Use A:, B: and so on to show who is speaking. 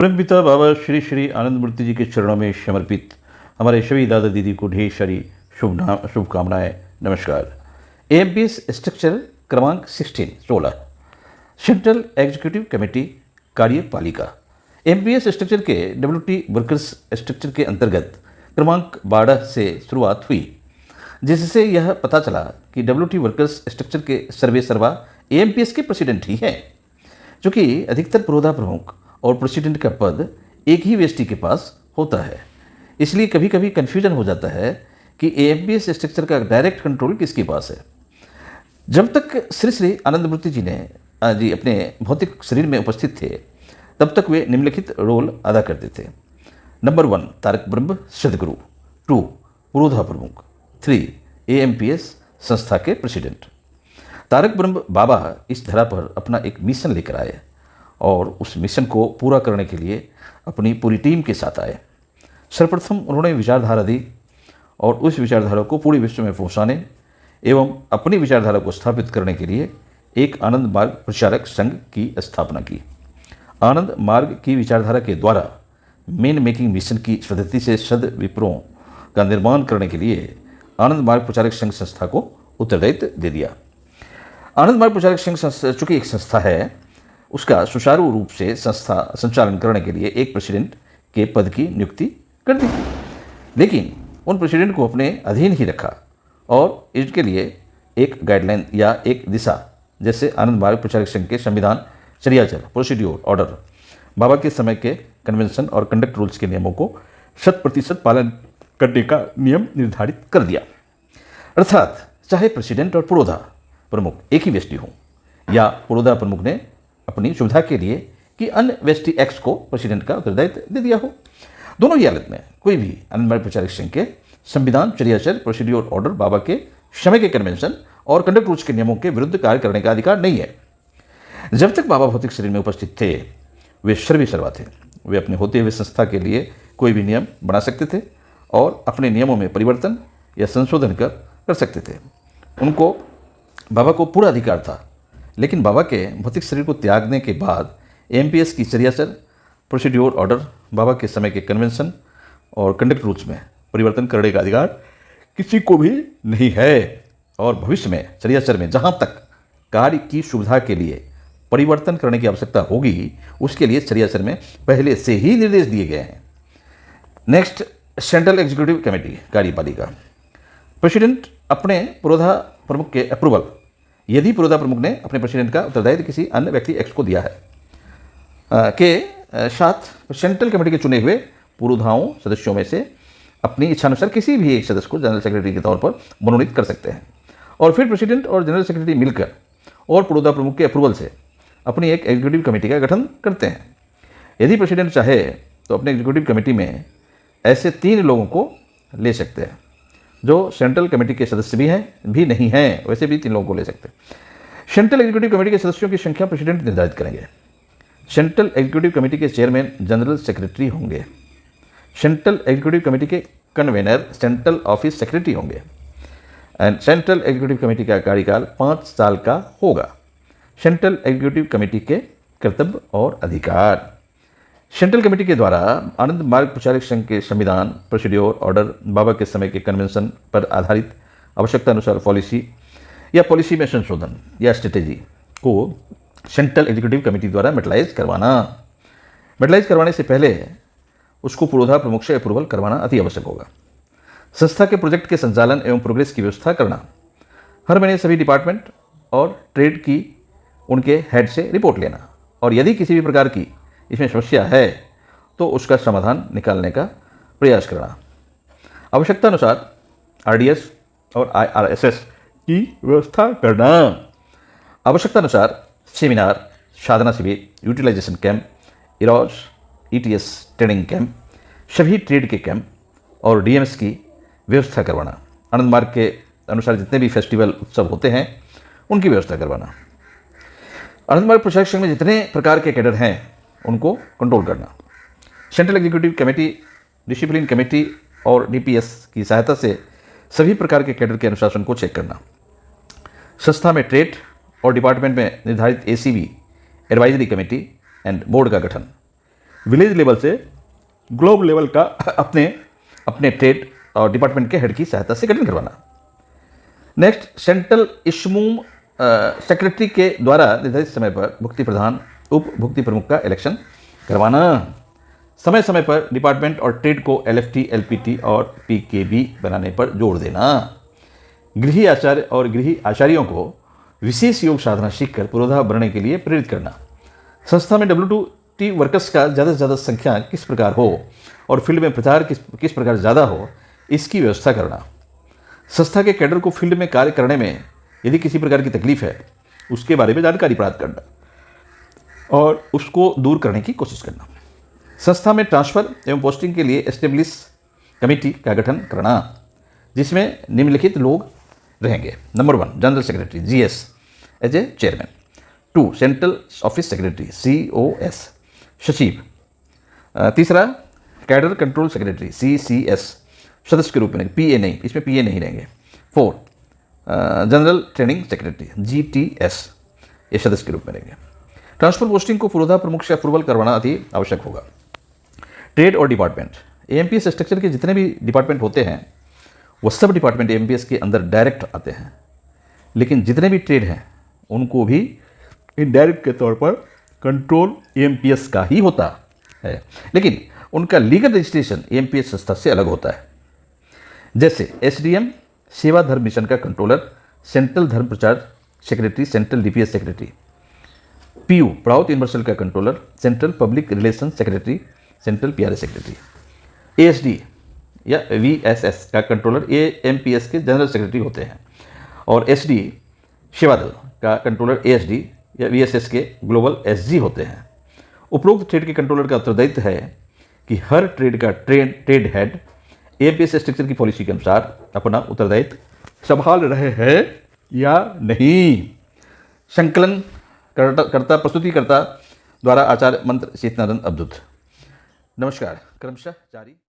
A: परमपिता बाबा श्री श्री आनंद मूर्ति जी के चरणों में समर्पित हमारे सभी दादा दीदी को ढेर सारी शुभकामनाएं। नमस्कार। एएमपीएस स्ट्रक्चर क्रमांक 16 सेंट्रल एग्जीक्यूटिव कमेटी कार्यपालिका एमपीएस स्ट्रक्चर के डब्ल्यूटी वर्कर्स स्ट्रक्चर के अंतर्गत क्रमांक 12 से शुरुआत हुई, जिससे यह पता चला कि डब्ल्यूटी वर्कर्स स्ट्रक्चर के सर्वेसर्वा एएमपीएस के प्रेसिडेंट ही हैं, जो कि अधिकतर पुरोधा प्रमुख और प्रेसिडेंट का पद एक ही व्यक्ति के पास होता है। इसलिए कभी कभी कन्फ्यूजन हो जाता है कि एएमपीएस स्ट्रक्चर का डायरेक्ट कंट्रोल किसके पास है। जब तक श्री श्री आनंद मूर्ति जी अपने भौतिक शरीर में उपस्थित थे, तब तक वे निम्नलिखित रोल अदा करते थे। नंबर 1 तारक ब्रह्म सदगुरु, 2 पुरोधा प्रमुख, 3 एएमपीएस संस्था के प्रेसिडेंट। तारक ब्रह्म बाबा इस धरा पर अपना एक मिशन लेकर आए और उस मिशन को पूरा करने के लिए अपनी पूरी टीम के साथ आए। सर्वप्रथम उन्होंने विचारधारा दी और उस विचारधारा को पूरे विश्व में पहुंचाने एवं अपनी विचारधारा को स्थापित करने के लिए एक आनंद मार्ग प्रचारक संघ की स्थापना की। आनंद मार्ग की विचारधारा के द्वारा मेन मेकिंग मिशन की पद्धति से सद विप्रों का निर्माण करने के लिए आनंद मार्ग प्रचारक संघ संस्था को उत्तरदायित्व दे दिया। आनंद मार्ग प्रचारक संघ चूँकि एक संस्था है, उसका सुचारू रूप से संस्था संचालन करने के लिए एक प्रेसिडेंट के पद की नियुक्ति कर दी, लेकिन उन प्रेसिडेंट को अपने अधीन ही रखा और इसके लिए एक गाइडलाइन या एक दिशा, जैसे आनंद मार्ग प्रचारक संघ के संविधान, चर्याचर, प्रोसीड्योर, ऑर्डर, बाबा के समय के कन्वेंशन और कंडक्ट रूल्स के नियमों को 100% पालन करने का नियम निर्धारित कर दिया। अर्थात चाहे प्रेसिडेंट और पुरोधा प्रमुख एक ही व्यक्ति हों या पुरोधा प्रमुख ने अपनी सुविधा के लिए कि अन्य व्यक्ति एक्स को प्रेसिडेंट का उत्तरदायित्व दे दिया हो, दोनों ही हालत में कोई भी आनंद मार्ग प्रचारक संघ के संविधान, चर्याचर, प्रोसीड्योर, ऑर्डर, बाबा के समय के कन्वेंशन और कंडक्ट रूल्स के नियमों के विरुद्ध कार्य करने का अधिकार नहीं है। जब तक बाबा भौतिक शरीर में उपस्थित थे, वे सर्वेसर्वा थे। वे अपने होते हुए संस्था के लिए कोई भी नियम बना सकते थे और अपने नियमों में परिवर्तन या संशोधन कर सकते थे। उनको बाबा को पूरा अधिकार था, लेकिन बाबा के भौतिक शरीर को त्यागने के बाद एमपीएस की चर्याचर, प्रोसीड्योर, ऑर्डर, बाबा के समय के कन्वेंशन और कंडक्ट रूल्स में परिवर्तन करने का अधिकार किसी को भी नहीं है। और भविष्य में चर्याचर में जहाँ तक कार्य की सुविधा के लिए परिवर्तन करने की आवश्यकता होगी, उसके लिए चर्याचर में पहले से ही निर्देश दिए गए हैं। नेक्स्ट, सेंट्रल एग्जीक्यूटिव कमेटी कार्यपालिका। प्रेसिडेंट अपने पुरोधा प्रमुख के अप्रूवल, यदि पुरोधा प्रमुख ने अपने प्रेसिडेंट का उत्तरदायित्व किसी अन्य व्यक्ति एक्स को दिया है, के साथ सेंट्रल कमेटी के चुने हुए पुरोधाओं सदस्यों में से अपनी इच्छानुसार किसी भी एक सदस्य को जनरल सेक्रेटरी के तौर पर मनोनीत कर सकते हैं और फिर प्रेसिडेंट और जनरल सेक्रेटरी मिलकर और पुरोधा प्रमुख के अप्रूवल से अपनी एक एग्जीक्यूटिव कमेटी का गठन करते हैं। यदि प्रेसिडेंट चाहे तो अपने एग्जीक्यूटिव कमेटी में ऐसे 3 लोगों को ले सकते हैं जो सेंट्रल कमेटी के सदस्य भी नहीं हैं, वैसे भी 3 लोगों को ले सकते हैं। सेंट्रल एग्जीक्यूटिव कमेटी के सदस्यों की संख्या प्रेसिडेंट निर्धारित करेंगे। सेंट्रल एग्जीक्यूटिव कमेटी के चेयरमैन जनरल सेक्रेटरी होंगे। सेंट्रल एग्जीक्यूटिव कमेटी के कन्वेनर सेंट्रल ऑफिस सेक्रेटरी होंगे एंड सेंट्रल एग्जीक्यूटिव कमेटी का कार्यकाल 5 साल का होगा। सेंट्रल एग्जीक्यूटिव कमेटी के कर्तव्य और अधिकार। सेंट्रल कमेटी के द्वारा आनंद मार्ग प्रचारक संघ के संविधान, प्रोसीड्योर, ऑर्डर, बाबा के समय के कन्वेंशन पर आधारित आवश्यकता अनुसार पॉलिसी या पॉलिसी में संशोधन या स्ट्रेटेजी को सेंट्रल एग्जीक्यूटिव कमेटी द्वारा मेटलाइज करवाना। मेटलाइज करवाने से पहले उसको पुरोधा प्रमुख से अप्रूवल करवाना अति आवश्यक होगा। संस्था के प्रोजेक्ट के संचालन एवं प्रोग्रेस की व्यवस्था करना। हर महीने सभी डिपार्टमेंट और ट्रेड की उनके हेड से रिपोर्ट लेना और यदि किसी भी प्रकार की इसमें समस्या है तो उसका समाधान निकालने का प्रयास करना। आवश्यकता अनुसार आरडीएस और आईआरएसएस की व्यवस्था करना। आवश्यकता अनुसार सेमिनार, साधना शिविर, यूटिलाइजेशन कैंप, इरोज, ईटीएस ट्रेनिंग कैंप, सभी ट्रेड के कैंप और डीएमएस की व्यवस्था करवाना। आनंद मार्ग के अनुसार जितने भी फेस्टिवल उत्सव होते हैं उनकी व्यवस्था करवाना। आनंद मार्ग प्रचारक संघ में जितने प्रकार के कैडर हैं उनको कंट्रोल करना। Central executive committee, discipline committee और डीपीएस की सहायता से सभी प्रकार के कैडर के अनुशासन को चेक करना। संस्था में ट्रेड और डिपार्टमेंट में निर्धारित ACB, advisory committee and board का गठन। विलेज लेवल से ग्लोब लेवल का अपने अपने ट्रेड और डिपार्टमेंट के हेड की सहायता से गठन करवाना। नेक्स्ट, सेंट्रल इश्मूम सेक्रेटरी के द्वारा निर्धारित समय पर भुक्ति प्रधान उप भुक्ति प्रमुख का इलेक्शन करवाना। समय समय पर डिपार्टमेंट और ट्रेड को LFT, LPT और PKB बनाने पर जोर देना। गृह आचार्य और गृह आचार्यों को विशेष योग साधना सीखकर पुरोधा बनने के लिए प्रेरित करना। संस्था में WT वर्कर्स का ज़्यादा से ज़्यादा संख्या किस प्रकार हो और फील्ड में प्रचार किस प्रकार ज़्यादा हो, इसकी व्यवस्था करना। संस्था के कैडर को फील्ड में कार्य करने में यदि किसी प्रकार की तकलीफ है, उसके बारे में जानकारी प्राप्त करना और उसको दूर करने की कोशिश करना। संस्था में ट्रांसफ़र एवं पोस्टिंग के लिए एस्टेब्लिश कमेटी का गठन करना, जिसमें निम्नलिखित लोग रहेंगे। Number 1, general secretary GS as a chairman. 2, central office secretary COS सचिव। तीसरा, कैडर कंट्रोल सेक्रेटरी CCS सदस्य के रूप में, PA नहीं, इसमें PA नहीं रहेंगे। 4, जनरल ट्रेनिंग सेक्रेटरी GTS ये सदस्य के रूप में रहेंगे। ट्रांसफर पोस्टिंग को पुरोधा प्रमुख से अप्रूवल करवाना अति आवश्यक होगा। ट्रेड और डिपार्टमेंट, AMPS स्ट्रक्चर के जितने भी डिपार्टमेंट होते हैं वो सब डिपार्टमेंट AMPS के अंदर डायरेक्ट आते हैं, लेकिन जितने भी ट्रेड हैं उनको भी इनडायरेक्ट के तौर पर कंट्रोल AMPS का ही होता है, लेकिन उनका लीगल रजिस्ट्रेशन AMPS संस्था से अलग होता है। जैसे SDM सेवा धर्म मिशन का कंट्रोलर, सेंट्रल धर्म प्रचार secretary, central DPS secretary. PU Prout universal का controller, central public relation secretary, central PRA secretary. ASD या VSS का कंट्रोलर AMPS के जनरल सेक्रेटरी होते हैं, और SD सेवा दल का कंट्रोलर ASD या VSS के ग्लोबल SG होते हैं। उपरोक्त ट्रेड के कंट्रोलर का उत्तरदायित्व है कि हर ट्रेड का ट्रेड हेड AMPS स्ट्रक्चर की पॉलिसी के अनुसार अपना उत्तरदायित्व संभाल रहे हैं या नहीं। संकलन करता प्रस्तुतिकर्ता द्वारा आचार्य मंत्र चेतनानंद अवधूत। नमस्कार। क्रमशः जारी।